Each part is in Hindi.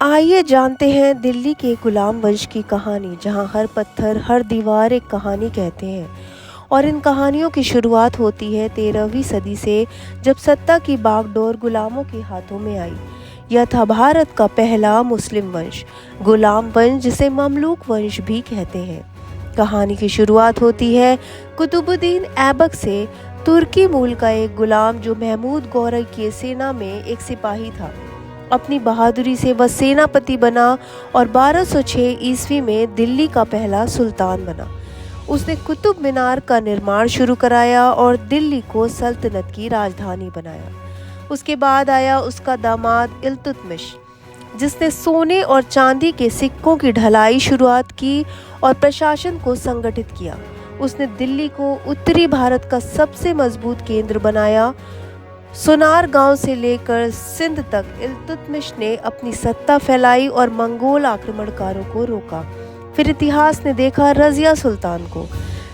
आइए जानते हैं दिल्ली के गुलाम वंश की कहानी, जहां हर पत्थर हर दीवार एक कहानी कहते हैं। और इन कहानियों की शुरुआत होती है 13वीं सदी से, जब सत्ता की बागडोर गुलामों के हाथों में आई। यह था भारत का पहला मुस्लिम वंश, गुलाम वंश, जिसे ममलूक वंश भी कहते हैं। कहानी की शुरुआत होती है कुतुबुद्दीन ऐबक से, तुर्की मूल का एक गुलाम जो महमूद गौरी की सेना में एक सिपाही था। अपनी बहादुरी से वह सेनापति बना और 1206 ईस्वी में दिल्ली का पहला सुल्तान बना। उसने कुतुब मीनार का निर्माण शुरू कराया और दिल्ली को सल्तनत की राजधानी बनाया। उसके बाद आया उसका दामाद इल्तुतमिश, जिसने सोने और चांदी के सिक्कों की ढलाई शुरुआत की और प्रशासन को संगठित किया। उसने दिल्ली को उत्तरी भारत का सबसे मजबूत केंद्र बनाया। सोनार गांव से लेकर सिंध तक इल्तुतमिश ने अपनी सत्ता फैलाई और मंगोल आक्रमणकारों को रोका। फिर इतिहास ने देखा रजिया सुल्तान को,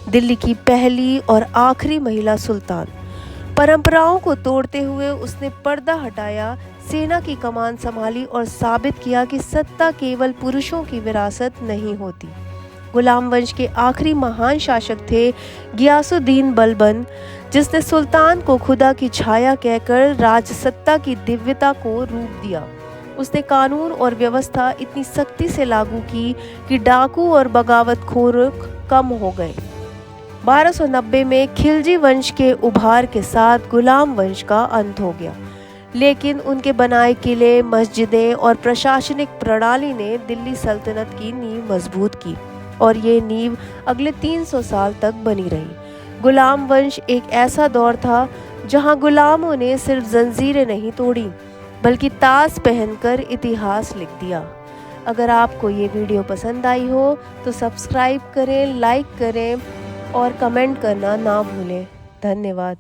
दिल्ली की पहली और आखिरी महिला सुल्तान। परंपराओं को तोड़ते हुए उसने पर्दा हटाया, सेना की कमान संभाली और साबित किया कि सत्ता केवल पुरुषों की विरासत नहीं होती। गुलाम वंश के आखिरी महान शासक थे गियासुद्दीन बलबन, जिसने सुल्तान को खुदा की छाया कहकर राजसत्ता की दिव्यता को रूप दिया। उसने कानून और व्यवस्था इतनी सख्ती से लागू की कि डाकू और बगावतखोर कम हो गए। 1290 में खिलजी वंश के उभार के साथ गुलाम वंश का अंत हो गया, लेकिन उनके बनाए किले, मस्जिदें और प्रशासनिक प्रणाली ने दिल्ली सल्तनत की नींव मजबूत की और ये नींव अगले 300 साल तक बनी रही। गुलाम वंश एक ऐसा दौर था जहां गुलामों ने सिर्फ जंजीरें नहीं तोड़ी, बल्कि ताज पहनकर इतिहास लिख दिया। अगर आपको ये वीडियो पसंद आई हो तो सब्सक्राइब करें, लाइक करें और कमेंट करना ना भूलें। धन्यवाद।